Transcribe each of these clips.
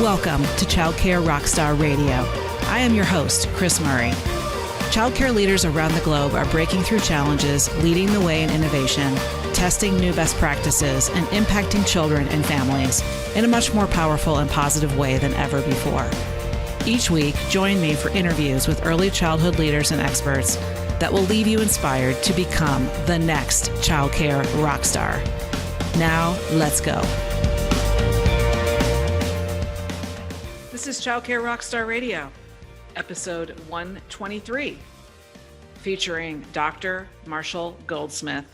Welcome to Childcare Rockstar Radio. I am your host, Chris Murray. Childcare leaders around the globe are breaking through challenges, leading the way in innovation, testing new best practices, and impacting children and families in a much more powerful and positive way than ever before. Each week, join me for interviews with early childhood leaders and experts that will leave you inspired to become the next childcare rockstar. Now, let's go. This is Childcare Rockstar Radio, episode 123, featuring Dr. Marshall Goldsmith.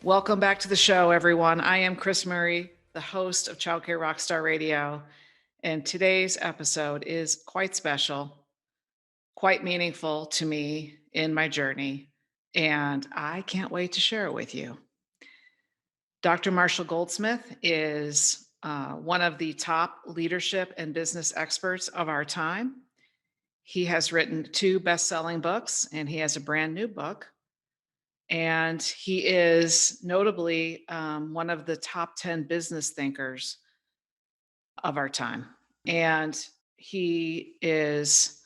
Welcome back to the show, everyone. I am Chris Murray, the host of Childcare Rockstar Radio, and today's episode is quite special, quite meaningful to me in my journey, and I can't wait to share it with you. Dr. Marshall Goldsmith is one of the top leadership and business experts of our time. He has written 2 best-selling books, and he has a brand new book. And he is notably one of the top 10 business thinkers of our time. And he is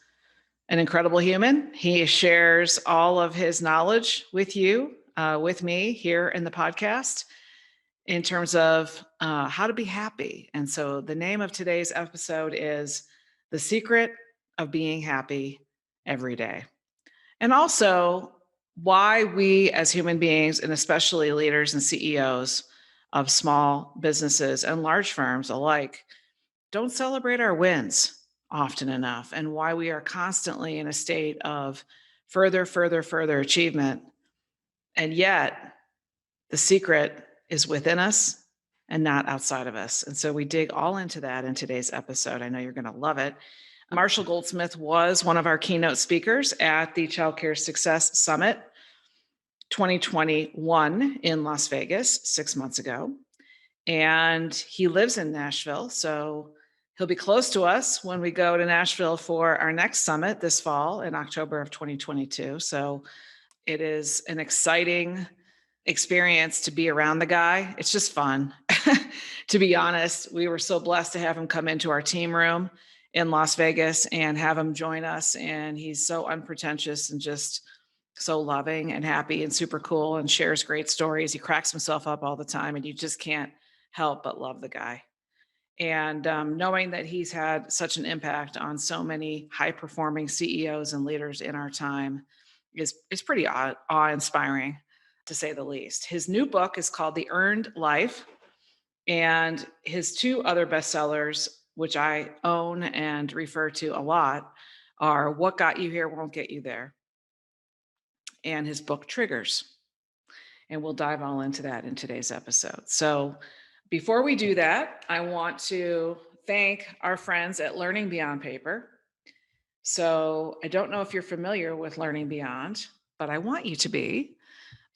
an incredible human. He shares all of his knowledge with you, with me here in the podcast, in terms of how to be happy. And so the name of today's episode is The Secret of Being Happy Every Day. And also why we as human beings, and especially leaders and CEOs of small businesses and large firms alike, don't celebrate our wins often enough, and why we are constantly in a state of further achievement. And yet the secret is within us and not outside of us. And so we dig all into that in today's episode. I know you're going to love it. Marshall Goldsmith was one of our keynote speakers at the Childcare Success Summit 2021 in Las Vegas 6 months ago. And he lives in Nashville, so he'll be close to us when we go to Nashville for our next summit this fall in October of 2022. So it is an exciting experience to be around the guy. It's just fun. To be honest, we were so blessed to have him come into our team room in Las Vegas and have him join us. And he's so unpretentious and just so loving and happy and super cool and shares great stories. He cracks himself up all the time, and you just can't help but love the guy. And knowing that he's had such an impact on so many high-performing CEOs and leaders in our time is pretty awe-inspiring, to say the least. His new book is called The Earned Life, and his 2 other bestsellers, which I own and refer to a lot, are What Got You Here Won't Get You There, and his book Triggers. And we'll dive all into that in today's episode. So before we do that, I want to thank our friends at Learning Beyond Paper. So I don't know if you're familiar with Learning Beyond, but I want you to be.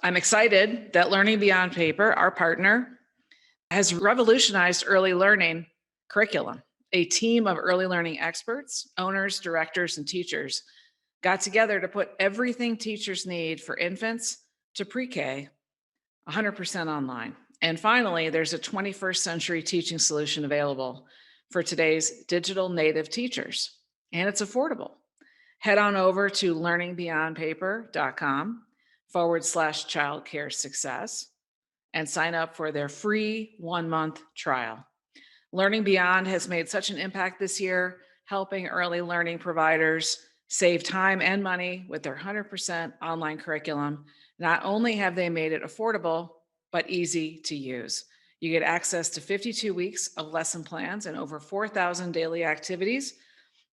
I'm excited that Learning Beyond Paper, our partner, has revolutionized early learning curriculum. A team of early learning experts, owners, directors, and teachers got together to put everything teachers need for infants to pre-K 100% online. And finally, there's a 21st century teaching solution available for today's digital native teachers, and it's affordable. Head on over to learningbeyondpaper.com/childcare success and sign up for their free 1-month trial. Learning Beyond has made such an impact this year, helping early learning providers save time and money with their 100% online curriculum. Not only have they made it affordable, but easy to use. You get access to 52 weeks of lesson plans and over 4,000 daily activities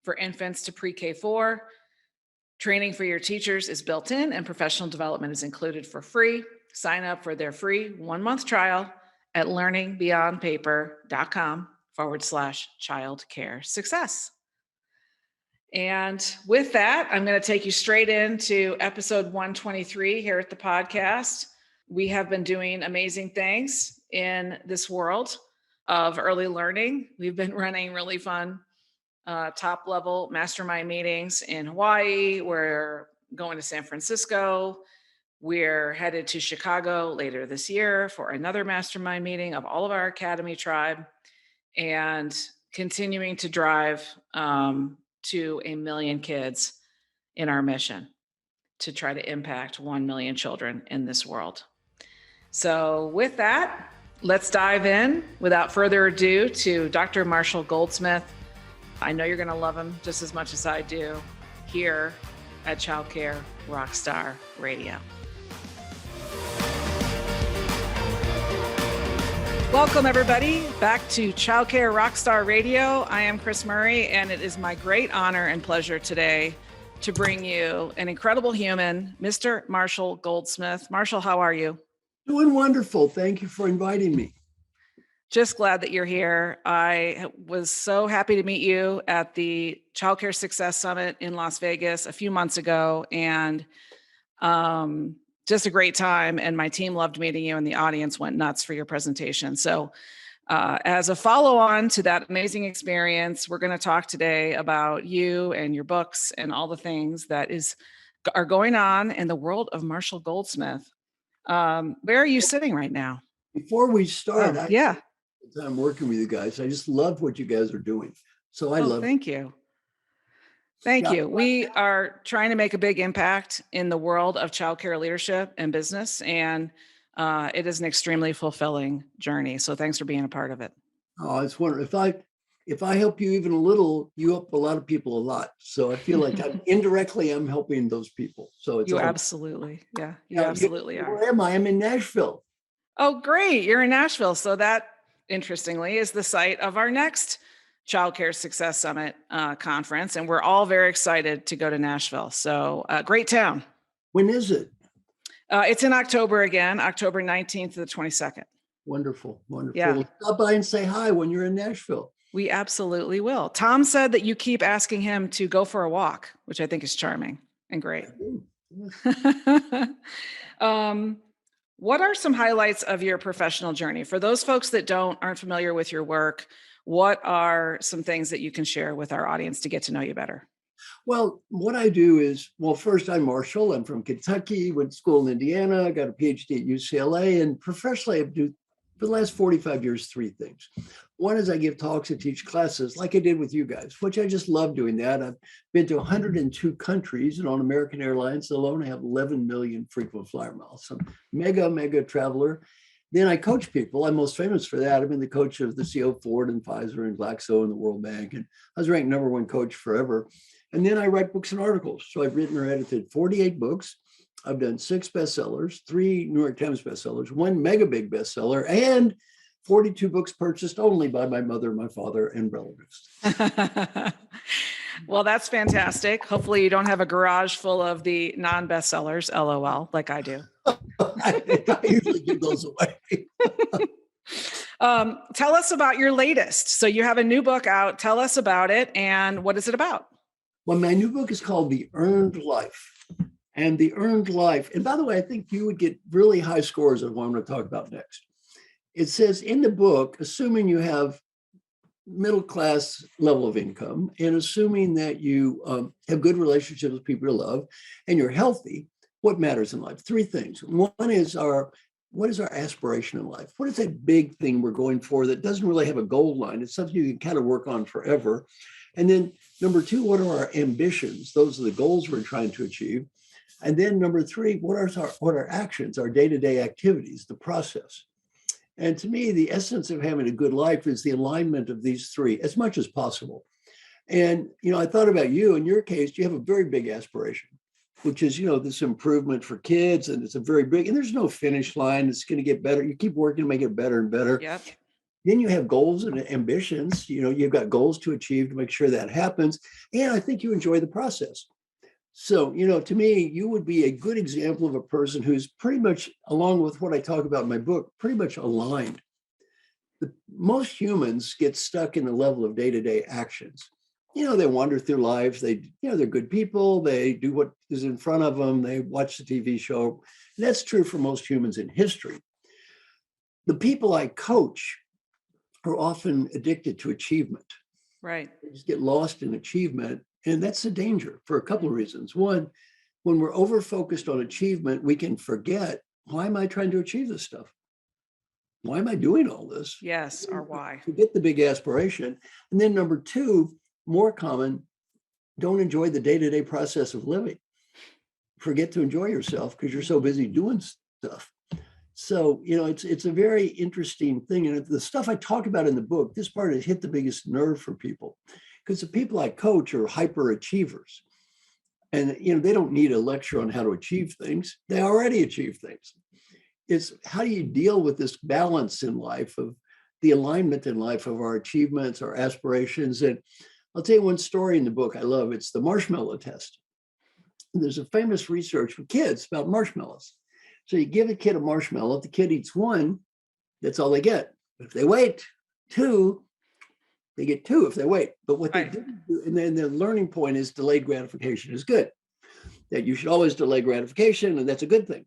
for infants to pre-K 4. Training for your teachers is built in, and professional development is included for free. Sign up for their free 1-month trial at learningbeyondpaper.com/childcare success. And with that, I'm going to take you straight into episode 123 here at the podcast. We have been doing amazing things in this world of early learning. We've been running really fun top level mastermind meetings in Hawaii. We're going to San Francisco. We're headed to Chicago later this year for another mastermind meeting of all of our Academy tribe. And continuing to drive to 1 million kids in our mission to try to impact 1 million children in this world. So with that, let's dive in without further ado to Dr. Marshall Goldsmith. I know you're going to love him just as much as I do here at Childcare Rockstar Radio. Welcome, everybody, back to Childcare Rockstar Radio. I am Chris Murray, and it is my great honor and pleasure today to bring you an incredible human, Mr. Marshall Goldsmith. Marshall, how are you? Doing wonderful. Thank you for inviting me. Just glad that you're here. I was so happy to meet you at the Childcare Success Summit in Las Vegas a few months ago, and just a great time. And my team loved meeting you, and the audience went nuts for your presentation. So as a follow-on to that amazing experience, we're going to talk today about you and your books and all the things that are going on in the world of Marshall Goldsmith. Where are you sitting right now? Before we start, I'm working with you guys. I just love what you guys are doing. So I love it. Thank you. Thank you. We are trying to make a big impact in the world of childcare leadership and business, and it is an extremely fulfilling journey. So thanks for being a part of it. Oh, it's wonderful. If I help you even a little, you help a lot of people a lot. So I feel like indirectly I'm helping those people. So it's absolutely, you absolutely are. Where am I? I'm in Nashville. Oh, great! You're in Nashville. So that, interestingly, is the site of our next Childcare Success Summit conference, and we're all very excited to go to Nashville. So great town. When is it? It's in October again, October 19th to the 22nd. Wonderful. Yeah. Well, stop by and say hi when you're in Nashville. We absolutely will. Tom said that you keep asking him to go for a walk, which I think is charming and great. What are some highlights of your professional journey? For those folks that aren't familiar with your work, what are some things that you can share with our audience to get to know you better? Well, what I do is, first, I'm Marshall. I'm from Kentucky, went to school in Indiana, got a PhD at UCLA, and professionally, I've done for the last 45 years, 3 things. One is I give talks and teach classes like I did with you guys, which I just love doing that. I've been to 102 countries, and on American Airlines alone, I have 11 million frequent flyer miles. So mega traveler. Then I coach people. I'm most famous for that. I've been the coach of the CEO Ford and Pfizer and Glaxo and the World Bank. And I was ranked #1 coach forever. And then I write books and articles. So I've written or edited 48 books. I've done 6 bestsellers, 3 New York Times bestsellers, 1 mega big bestseller, and 42 books purchased only by my mother, my father, and relatives. Well, that's fantastic. Hopefully you don't have a garage full of the non-bestsellers, LOL, like I do. I usually give those away. Tell us about your latest. So you have a new book out. Tell us about it, and what is it about? Well, my new book is called The Earned Life. And The Earned Life, and by the way, I think you would get really high scores on what I'm going to talk about next. It says in the book, assuming you have middle class level of income, and assuming that you have good relationships with people you love, and you're healthy, what matters in life? 3 things. One is what is our aspiration in life? What is that big thing we're going for that doesn't really have a goal line? It's something you can kind of work on forever. And then number 2, what are our ambitions? Those are the goals we're trying to achieve. And then number 3, what are our actions, our day-to-day activities, the process? And to me, the essence of having a good life is the alignment of these 3 as much as possible. And, I thought about you. In your case, you have a very big aspiration, which is, this improvement for kids. And it's a very big, and there's no finish line. It's going to get better. You keep working to make it better and better. Yep. Then you have goals and ambitions. You've got goals to achieve to make sure that happens. And I think you enjoy the process. So, to me, you would be a good example of a person who's pretty much, along with what I talk about in my book, pretty much aligned. Most humans get stuck in the level of day-to-day actions. They wander through lives. They're good people. They do what is in front of them. They watch the TV show. And that's true for most humans in history. The people I coach are often addicted to achievement. Right. They just get lost in achievement. And that's a danger for a couple of reasons. One, when we're over-focused on achievement, we can forget, why am I trying to achieve this stuff? Why am I doing all this? Yes, or why? Forget the big aspiration. And then number two, more common, don't enjoy the day-to-day process of living. Forget to enjoy yourself because you're so busy doing stuff. So, it's a very interesting thing. And the stuff I talk about in the book, this part has hit the biggest nerve for people because the people I coach are hyper achievers. And, they don't need a lecture on how to achieve things. They already achieve things. It's how do you deal with this balance in life of the alignment in life of our achievements, our aspirations. And I'll tell you one story in the book I love. It's the marshmallow test. There's a famous research with kids about marshmallows. So you give a kid a marshmallow. If the kid eats one, that's all they get. But if they wait, two, they get two if they wait. But what they didn't do, and then the learning point is delayed gratification is good. That you should always delay gratification, and that's a good thing.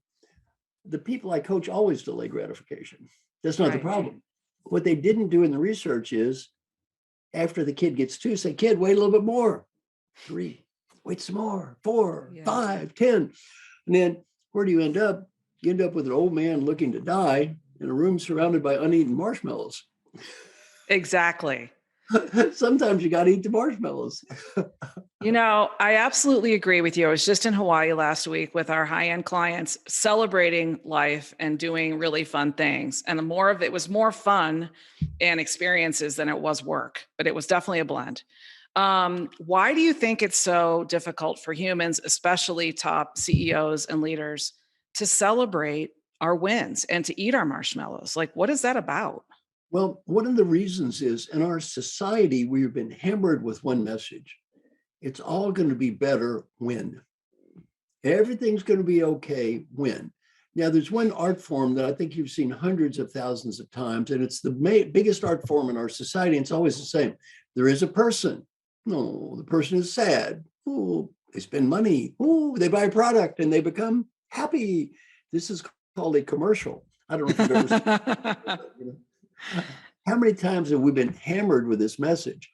The people I coach always delay gratification. That's not the problem. What they didn't do in the research is after the kid gets two, say, kid, wait a little bit more. 3, wait some more. 4, 5, 10. And then where do you end up? You end up with an old man looking to die in a room surrounded by uneaten marshmallows. Exactly. Sometimes you got to eat the marshmallows. I absolutely agree with you. I was just in Hawaii last week with our high-end clients celebrating life and doing really fun things. And more of it was more fun and experiences than it was work, but it was definitely a blend. Why do you think it's so difficult for humans, especially top CEOs and leaders, to celebrate our wins and to eat our marshmallows? Like, what is that about? Well, one of the reasons is in our society, we've been hammered with one message. It's all going to be better when. Everything's going to be okay when. Now, there's one art form that I think you've seen hundreds of thousands of times, and it's the biggest art form in our society. And it's always the same. There is a person. No, the person is sad. Oh, they spend money. Oh, they buy a product and they become happy. This is called a commercial. I don't know if you've ever seen it. How many times have we been hammered with this message?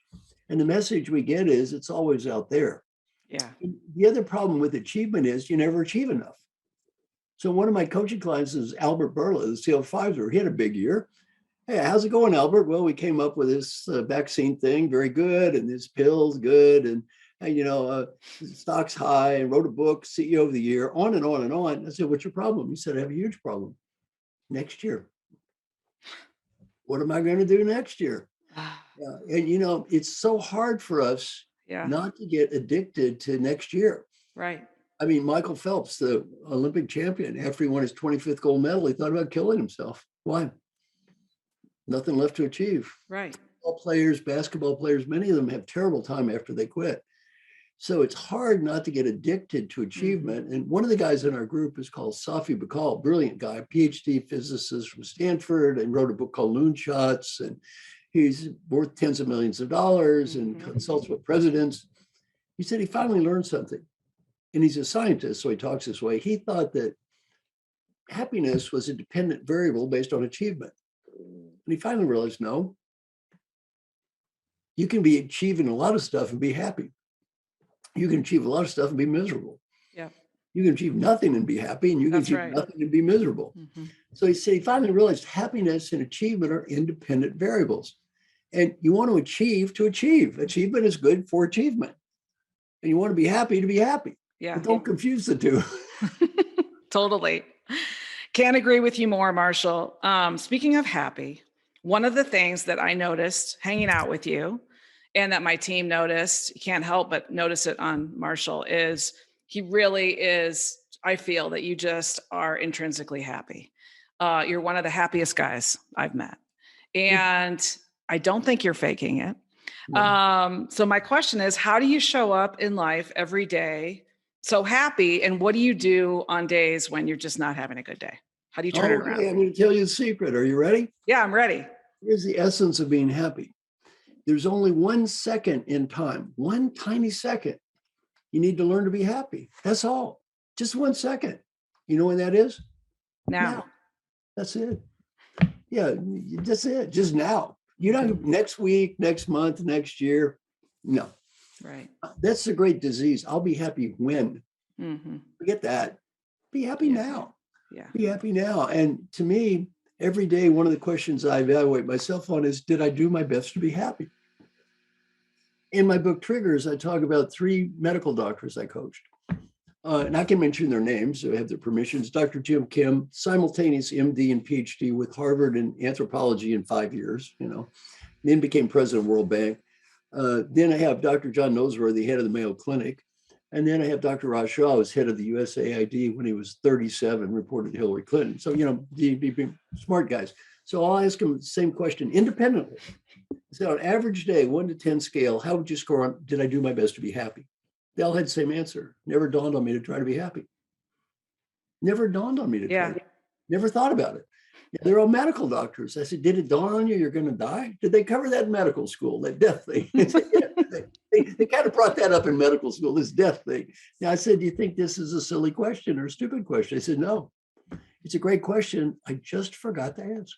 And the message we get is it's always out there. Yeah. And the other problem with achievement is you never achieve enough. So one of my coaching clients is Albert Bourla, the CEO of Pfizer. He had a big year. Hey, how's it going, Albert? Well, we came up with this vaccine thing, very good, and this pill's good, and stock's high, and wrote a book, CEO of the year, on and on and on. I said, what's your problem? He said, I have a huge problem. Next year. What am I going to do next year? And it's so hard for us not to get addicted to next year. Right. I mean, Michael Phelps, the Olympic champion, after he won his 25th gold medal, he thought about killing himself. Why? Nothing left to achieve. Right. All players, basketball players, many of them have terrible time after they quit. So it's hard not to get addicted to achievement. And one of the guys in our group is called Safi Bahcall, brilliant guy, PhD physicist from Stanford, and wrote a book called Loonshots. And he's worth tens of millions of dollars and consults with presidents. He said he finally learned something. And he's a scientist, so he talks this way. He thought that happiness was a dependent variable based on achievement. And he finally realized, no, you can be achieving a lot of stuff and be happy. You can achieve a lot of stuff and be miserable. Yeah. You can achieve nothing and be happy, and you can achieve nothing and be miserable. So he said he finally realized happiness and achievement are independent variables. And you want to achieve to achieve. Achievement is good for achievement. And you want to be happy to be happy. Yeah. But don't confuse the two. Totally. Can't agree with you more, Marshall. Speaking of happy, one of the things that I noticed hanging out with you and that my team noticed, you can't help but notice it on Marshall, is he really is, I feel that you just are intrinsically happy. You're one of the happiest guys I've met. And I don't think you're faking it. So my question is, how do you show up in life every day so happy? And what do you do on days when you're just not having a good day? How do you turn it around? I'm going to tell you the secret. Are you ready? Yeah, I'm ready. Here's the essence of being happy. There's only 1 second in time, one tiny second. You need to learn to be happy. That's all. Just 1 second. You know when that is? Now. That's it. Yeah, that's it. Just now. You don't next week, next month, next year. No. Right. That's the great disease. I'll be happy when. Forget that. Be happy now. Yeah. Be happy now. And to me, Every day, one of the questions I evaluate myself on is, did I do my best to be happy? In my book, Triggers, I talk about 3 medical doctors I coached. And I can mention their names, so I have their permissions. Dr. Jim Kim, simultaneous MD and PhD with Harvard in anthropology in 5 years, then became president of World Bank. Then I have Dr. John Noseworthy, head of the Mayo Clinic. And then I have Dr. Raj Shah, who was head of the USAID when he was 37, reported to Hillary Clinton. So, the smart guys. So I'll ask them the same question independently. So on average day, 1 to 10 scale, how would you score on, did I do my best to be happy? They all had the same answer. Never dawned on me to try to be happy. Never dawned on me to try. Never thought about it. They're all medical doctors. I said, did it dawn on you you're going to die? Did they cover that in medical school, that death thing? They kind of brought that up in medical school, this death thing. Now I said, do you think this is a silly question or a stupid question? I said, no, it's a great question. I just forgot to ask.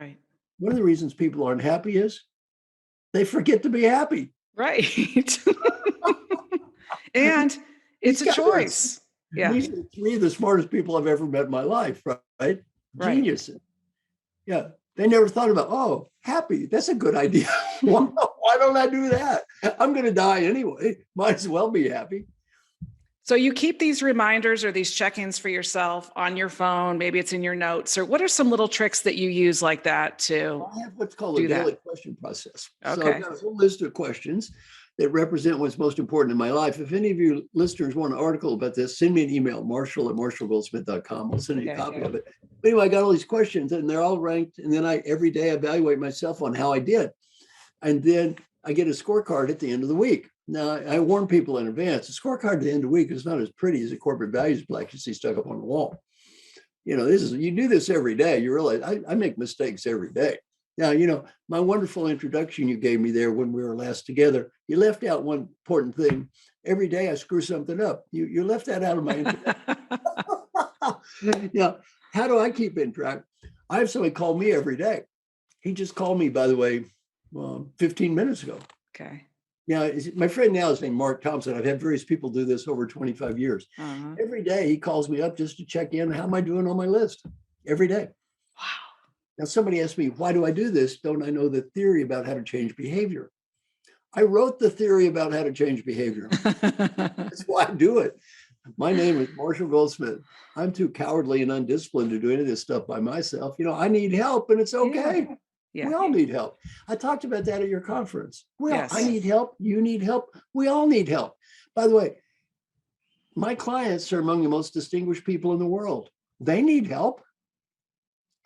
Right. One of the reasons people aren't happy is they forget to be happy. Right. And it's a choice. Yeah. These are 3 of the smartest people I've ever met in my life, right? Geniuses. Yeah. They never thought about, oh, happy. That's a good idea. Why don't I do that? I'm going to die anyway. Might as well be happy. So you keep these reminders or these check-ins for yourself on your phone. Maybe it's in your notes. Or what are some little tricks that you use like that to I have what's called a daily question process. Okay. So I've got a whole list of questions that represent what's most important in my life. If any of you listeners want an article about this, send me an email, marshall@marshallgoldsmith.com. I'll send you a copy of it. But anyway, I got all these questions and they're all ranked. And then every day I evaluate myself on how I did. And then I get a scorecard at the end of the week. Now, I warn people in advance, a scorecard at the end of the week is not as pretty as a corporate values plaque you see stuck up on the wall. You do this every day. You realize I make mistakes every day. Now, my wonderful introduction you gave me there when we were last together, you left out one important thing. Every day I screw something up. You left that out of my introduction. How do I keep in track? I have somebody call me every day. He just called me, by the way, 15 minutes ago. Okay. Now, my friend now is named Mark Thompson. I've had various people do this over 25 years. Uh-huh. Every day he calls me up just to check in. How am I doing on my list? Every day. Wow. Now, somebody asked me, why do I do this? Don't I know the theory about how to change behavior? I wrote the theory about how to change behavior. That's why I do it. My name is Marshall Goldsmith. I'm too cowardly and undisciplined to do any of this stuff by myself. I need help and it's okay. Yeah. We all need help. I talked about that at your conference. I need help. You need help. We all need help. By the way, my clients are among the most distinguished people in the world. They need help.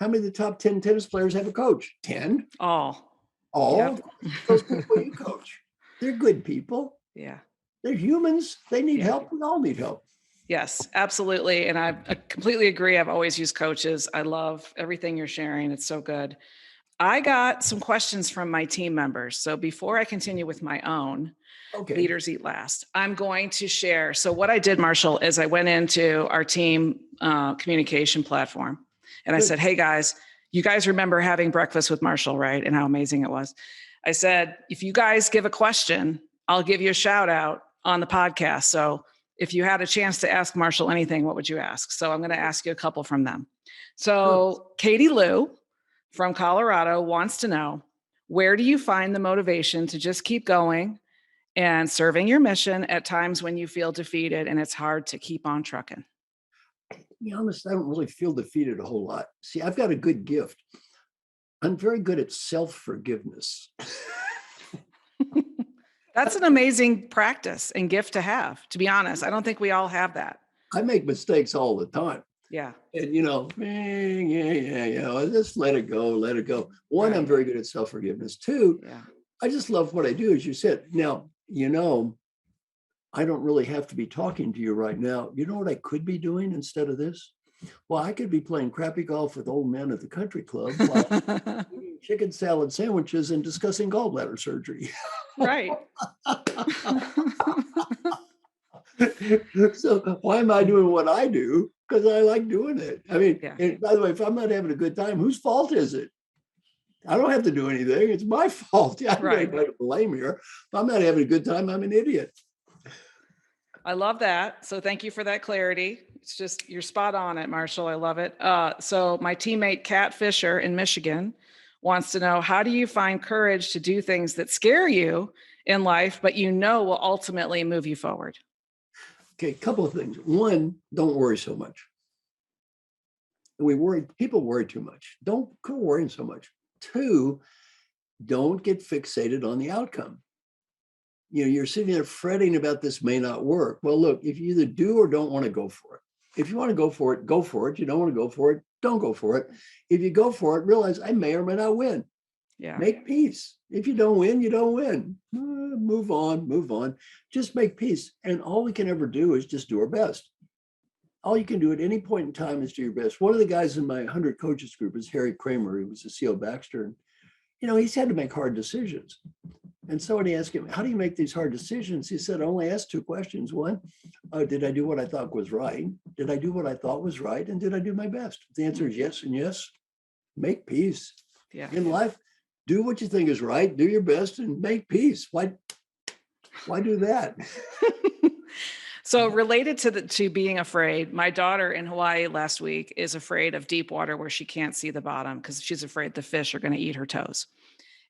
How many of the top 10 tennis players have a coach? 10? All. Yep. Those people you coach. They're good people. Yeah. They're humans. They need help. We all need help. Yes, absolutely. And I completely agree. I've always used coaches. I love everything you're sharing. It's so good. I got some questions from my team members. So before I continue with my own, Leaders Eat Last, I'm going to share. So what I did, Marshall, is I went into our team communication platform and I said, hey guys, you guys remember having breakfast with Marshall, right? And how amazing it was. I said, if you guys give a question, I'll give you a shout out on the podcast. So if you had a chance to ask Marshall anything, what would you ask? So I'm going to ask you a couple from them. So Katie Lou from Colorado wants to know, where do you find the motivation to just keep going and serving your mission at times when you feel defeated and it's hard to keep on trucking? To be honest, I don't really feel defeated a whole lot. See, I've got a good gift. I'm very good at self-forgiveness. That's an amazing practice and gift to have, to be honest. I don't think we all have that. I make mistakes all the time. Yeah. And, just let it go, let it go. One, I'm very good at self-forgiveness. Two, I just love what I do, as you said. Now, I don't really have to be talking to you right now. You know what I could be doing instead of this? Well, I could be playing crappy golf with old men at the country club while eating chicken salad sandwiches and discussing gallbladder surgery. Right. So why am I doing what I do? Because I like doing it. I mean, and by the way, if I'm not having a good time, whose fault is it? I don't have to do anything. It's my fault. I'm not to blame here. If I'm not having a good time, I'm an idiot. I love that. So thank you for that clarity. It's just, you're spot on it, Marshall. I love it. So my teammate, Kat Fisher in Michigan, wants to know, how do you find courage to do things that scare you in life, but you know will ultimately move you forward? Okay, a couple of things. One, don't worry so much. People worry too much. Don't go worrying so much. Two, don't get fixated on the outcome. You're sitting there fretting about this may not work. Well, look, if you either do or don't want to go for it. If you want to go for it, go for it. You don't want to go for it, don't go for it. If you go for it, realize I may or may not win. Yeah. Make peace. If you don't win, you don't win. Move on. Just make peace. And all we can ever do is just do our best. All you can do at any point in time is do your best. One of the guys in my 100 coaches group is Harry Kramer. He was the CEO of Baxter. And, he's had to make hard decisions. And so when he asked him, how do you make these hard decisions? He said, I only asked two questions. One, did I do what I thought was right? Did I do what I thought was right? And did I do my best? The answer is yes and yes. Make peace. Yeah. In life, do what you think is right, do your best, and make peace. Why do that? So related to being afraid, my daughter in Hawaii last week is afraid of deep water where she can't see the bottom because she's afraid the fish are going to eat her toes.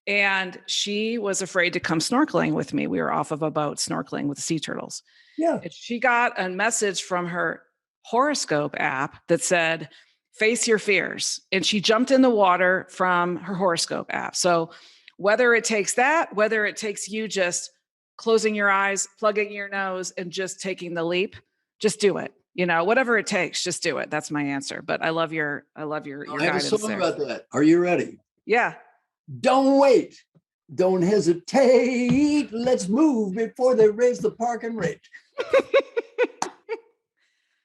And she was afraid to come snorkeling with me. We were off of a boat snorkeling with sea turtles. Yeah. And she got a message from her horoscope app that said, face your fears. And she jumped in the water from her horoscope app. So whether it takes that, whether it takes you just closing your eyes, plugging your nose, and just taking the leap, just do it. Whatever it takes, just do it. That's my answer. But I love your I have guidance a song there. about that. Are you ready? Yeah. Don't wait. Don't hesitate. Let's move before they raise the parking rate.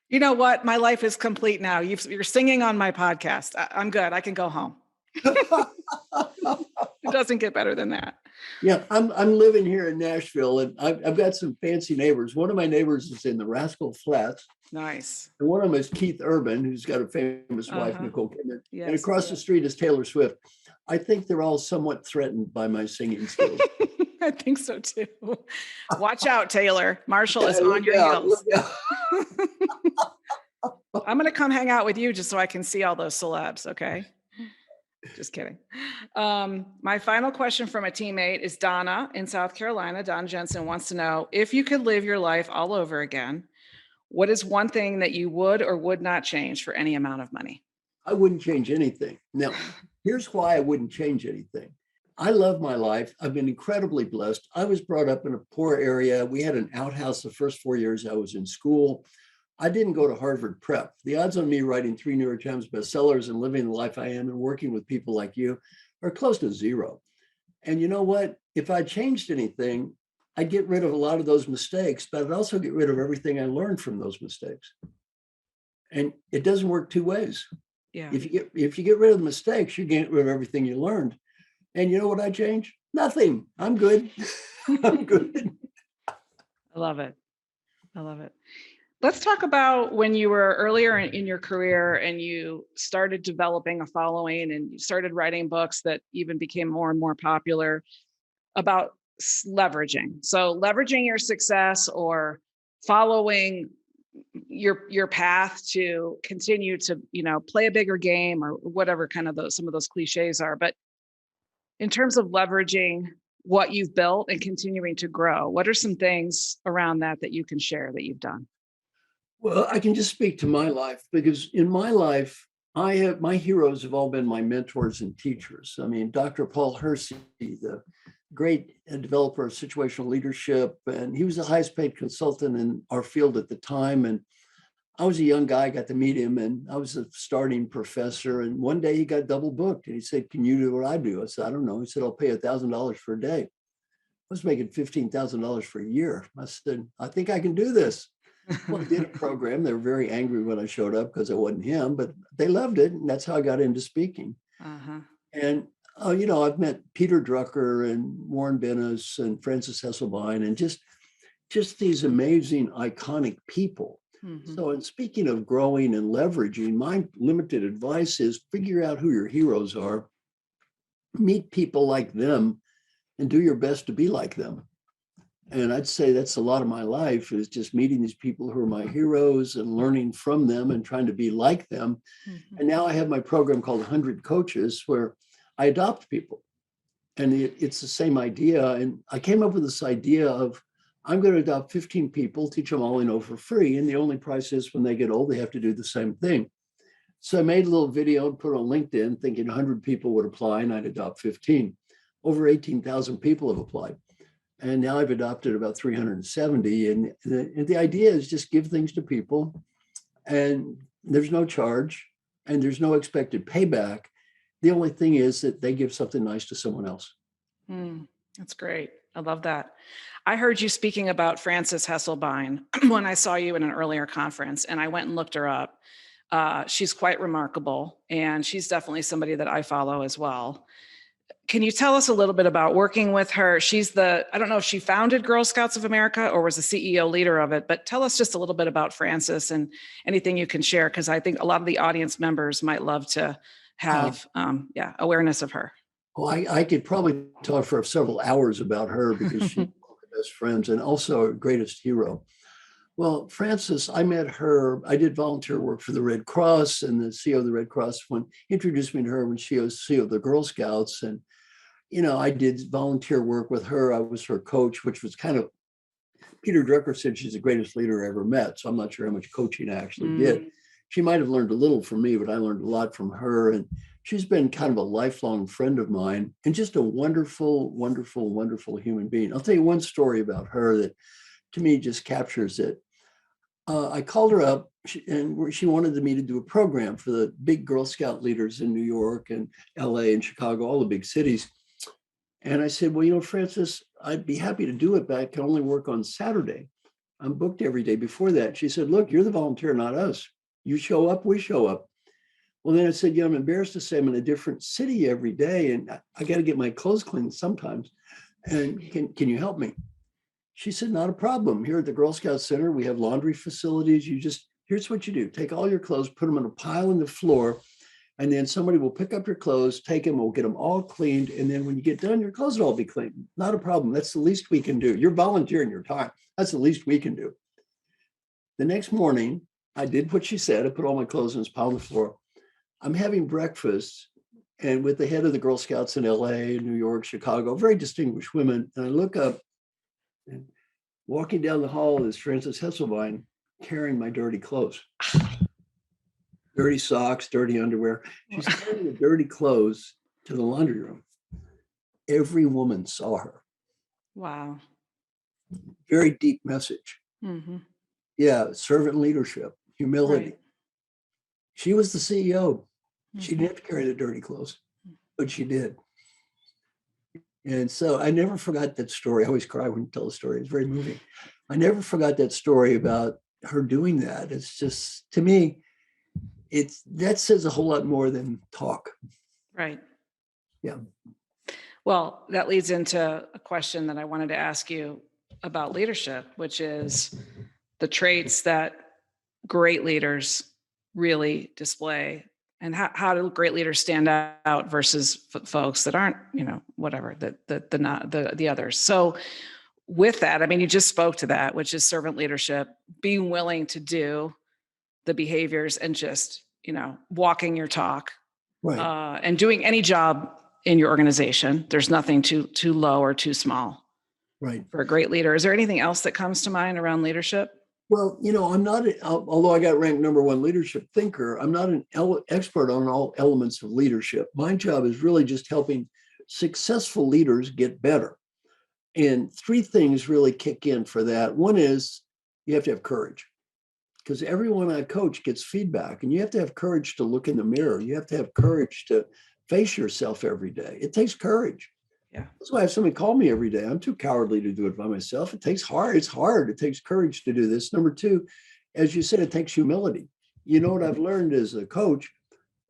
You know what? My life is complete now. You're singing on my podcast. I'm good. I can go home. It doesn't get better than that. Yeah, I'm living here in Nashville, and I've got some fancy neighbors. One of my neighbors is in the Rascal Flats. Nice. And one of them is Keith Urban, who's got a famous wife, Nicole Kidman. Yes, and across the street is Taylor Swift. I think they're all somewhat threatened by my singing skills. I think so too. Watch out, Taylor. Marshall is on your heels. I'm going to come hang out with you just so I can see all those celebs. Okay. Just kidding. My final question from a teammate is Donna in South Carolina. Donna Jensen wants to know, if you could live your life all over again, what is one thing that you would or would not change for any amount of money? I wouldn't change anything. Now, here's why I wouldn't change anything. I love my life. I've been incredibly blessed. I was brought up in a poor area. We had an outhouse the first 4 years I was in school. I didn't go to Harvard Prep. The odds on me writing 3 New York Times bestsellers and living the life I am and working with people like you are close to zero. And you know what? If I changed anything, I'd get rid of a lot of those mistakes, but I'd also get rid of everything I learned from those mistakes. And it doesn't work two ways. Yeah. If you get rid of the mistakes, you get rid of everything you learned. And you know what I change? Nothing. I'm good. I'm good. I love it. I love it. Let's talk about when you were earlier in your career and you started developing a following and you started writing books that even became more and more popular about leveraging. So leveraging your success or following your path to continue to, play a bigger game or whatever kind of some of those cliches are. But in terms of leveraging what you've built and continuing to grow, what are some things around that you can share that you've done? Well, I can just speak to my life because in my life, my heroes have all been my mentors and teachers. I mean, Dr. Paul Hersey, the great developer of situational leadership, and he was the highest paid consultant in our field at the time. And I was a young guy, got to meet him, and I was a starting professor. And one day he got double booked, and he said, "Can you do what I do?" I said, "I don't know." He said, "I'll pay $1,000 for a day." I was making $15,000 for a year. I said, "I think I can do this." Well, I did a program. They were very angry when I showed up because it wasn't him, but they loved it. And that's how I got into speaking. Uh-huh. And, I've met Peter Drucker and Warren Bennis and Francis Hesselbein and just these amazing, iconic people. Mm-hmm. So in speaking of growing and leveraging, my limited advice is figure out who your heroes are, meet people like them, and do your best to be like them. And I'd say that's a lot of my life, is just meeting these people who are my heroes and learning from them and trying to be like them. Mhm. And now I have my program called 100 Coaches, where I adopt people. And it's the same idea. And I came up with this idea of, I'm going to adopt 15 people, teach them all I know for free. And the only price is when they get old, they have to do the same thing. So I made a little video and put it on LinkedIn, thinking 100 people would apply and I'd adopt 15. Over 18,000 people have applied. And now I've adopted about 370. And the idea is just give things to people, and there's no charge and there's no expected payback. The only thing is that they give something nice to someone else. That's great. I love that. I heard you speaking about Frances Hesselbein when I saw you in an earlier conference, and I went and looked her up. She's quite remarkable, and she's definitely somebody that I follow as well. Can you tell us a little bit about working with her? I don't know if she founded Girl Scouts of America or was the CEO leader of it, but tell us just a little bit about Frances and anything you can share, because I think a lot of the audience members might love to have awareness of her. Well, I could probably talk for several hours about her, because she's one of my best friends and also our greatest hero. Well, Frances, I met her. I did volunteer work for the Red Cross, and the CEO of the Red Cross introduced me to her when she was CEO of the Girl Scouts. And, I did volunteer work with her. I was her coach, which was kind of, Peter Drucker said she's the greatest leader I ever met. So I'm not sure how much coaching I actually did. She might have learned a little from me, but I learned a lot from her. And she's been kind of a lifelong friend of mine and just a wonderful, wonderful, wonderful human being. I'll tell you one story about her that to me just captures it. I called her up, and she wanted me to do a program for the big Girl Scout leaders in New York and LA and Chicago, all the big cities. And I said, well, Frances, I'd be happy to do it, but I can only work on Saturday. I'm booked every day before that. She said, look, you're the volunteer, not us. You show up, we show up. Well, then I said, I'm embarrassed to say I'm in a different city every day, and I got to get my clothes cleaned sometimes. And can you help me? She said, not a problem. Here at the Girl Scout Center, we have laundry facilities. Here's what you do. Take all your clothes, put them on a pile on the floor, and then somebody will pick up your clothes, take them, we'll get them all cleaned. And then when you get done, your clothes will all be clean. Not a problem. That's the least we can do. You're volunteering your time. That's the least we can do. The next morning, I did what she said. I put all my clothes in this pile on the floor. I'm having breakfast and with the head of the Girl Scouts in LA, New York, Chicago, very distinguished women. And I look up, and walking down the hall is Frances Hesselbein carrying my dirty clothes. Dirty socks, dirty underwear. She's carrying the dirty clothes to the laundry room. Every woman saw her. Wow. Very deep message. Mm-hmm. Yeah, servant leadership, humility. Right. She was the CEO. She Mm-hmm. didn't have to carry the dirty clothes, but she did. And so I never forgot that story. I always cry when you tell the story. It's very moving. I never forgot that story about her doing that. It's just, to me, that says a whole lot more than talk. Right. Yeah. Well, that leads into a question that I wanted to ask you about leadership, which is the traits that great leaders really display, and how do great leaders stand out versus folks that aren't, whatever, the others. So with that, I mean, you just spoke to that, which is servant leadership, being willing to do the behaviors and just, walking your talk, Right. and doing any job in your organization. There's nothing too low or too small Right. for a great leader. Is there anything else that comes to mind around leadership? Well, I'm not, although I got ranked #1 leadership thinker, I'm not an expert on all elements of leadership. My job is really just helping successful leaders get better. And three things really kick in for that. One is you have to have courage, because everyone I coach gets feedback, and you have to have courage to look in the mirror. You have to have courage to face yourself every day. It takes courage. Yeah. That's why I have somebody call me every day. I'm too cowardly to do it by myself. It's hard. It takes courage to do this. Number two, as you said, it takes humility. You know what I've learned as a coach?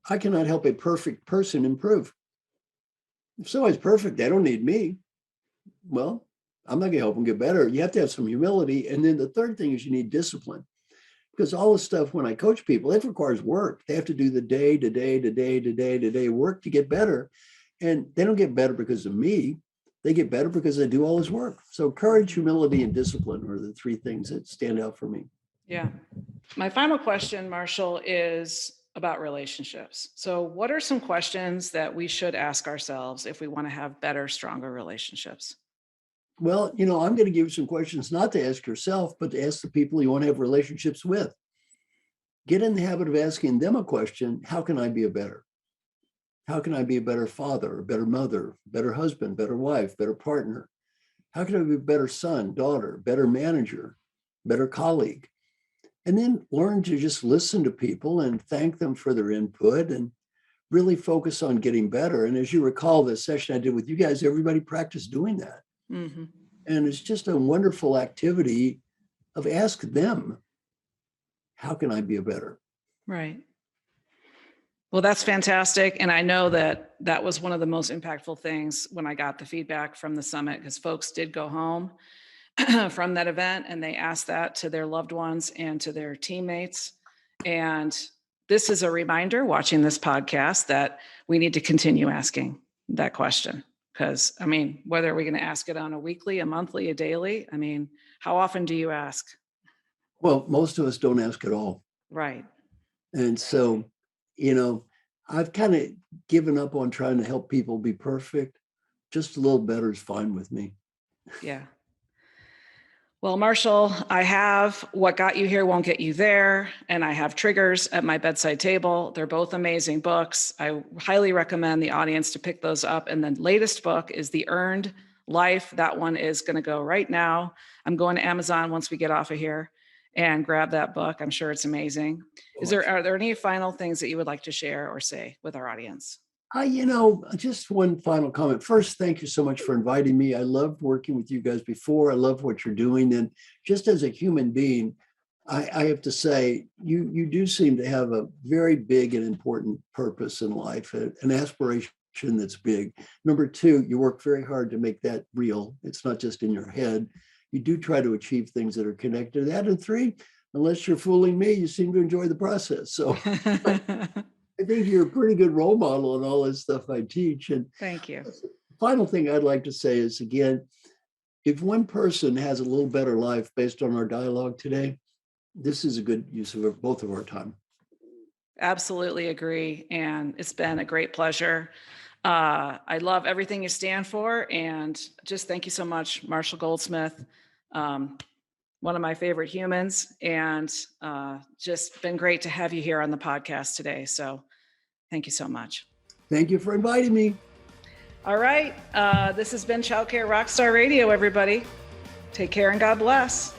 I cannot help a perfect person improve. If somebody's perfect, they don't need me. Well, I'm not going to help them get better. You have to have some humility. And then the third thing is you need discipline. Because all this stuff, when I coach people, it requires work. They have to do the day-to-day work to get better. And they don't get better because of me. they get better because they do all this work. So courage, humility, and discipline are the three things that stand out for me. Yeah. My final question, Marshall, is about relationships. So what are some questions that we should ask ourselves if we want to have better, stronger relationships? Well, I'm going to give you some questions not to ask yourself, but to ask the people you want to have relationships with. Get in the habit of asking them a question. How can I be a better? How can I be a better father, a better mother, better husband, better wife, better partner? How can I be a better son, daughter, better manager, better colleague? And then learn to just listen to people and thank them for their input and really focus on getting better. And as you recall, the session I did with you guys, everybody practiced doing that. Mm-hmm. And it's just a wonderful activity of ask them, how can I be a better? Right. Well, that's fantastic. And I know that that was one of the most impactful things when I got the feedback from the summit, because folks did go home from that event and they asked that to their loved ones and to their teammates. And this is a reminder watching this podcast that we need to continue asking that question. Because, I mean, whether we're going to ask it on a weekly, a monthly, a daily, I mean, how often do you ask? Well, most of us don't ask at all. Right. And so, I've kind of given up on trying to help people be perfect. Just a little better is fine with me. Yeah. Well, Marshall, I have What Got You Here Won't Get You There, and I have Triggers at my bedside table. They're both amazing books. I highly recommend the audience to pick those up. And the latest book is The Earned Life. That one is going to go right now. I'm going to Amazon once we get off of here and grab that book. I'm sure it's amazing. Are there any final things that you would like to share or say with our audience? Just one final comment. First, thank you so much for inviting me. I loved working with you guys before. I love what you're doing. And just as a human being, I have to say, you do seem to have a very big and important purpose in life, an aspiration that's big. Number two, you work very hard to make that real. It's not just in your head. You do try to achieve things that are connected to that. And three, unless you're fooling me, you seem to enjoy the process. So I think you're a pretty good role model in all this stuff I teach. And thank you. The final thing I'd like to say is, again, if one person has a little better life based on our dialogue today, this is a good use of both of our time. Absolutely agree. And it's been a great pleasure. I love everything you stand for. And just thank you so much, Marshall Goldsmith, one of my favorite humans. And just been great to have you here on the podcast today. So thank you so much. Thank you for inviting me. All right. This has been Childcare Rockstar Radio, everybody. Take care and God bless.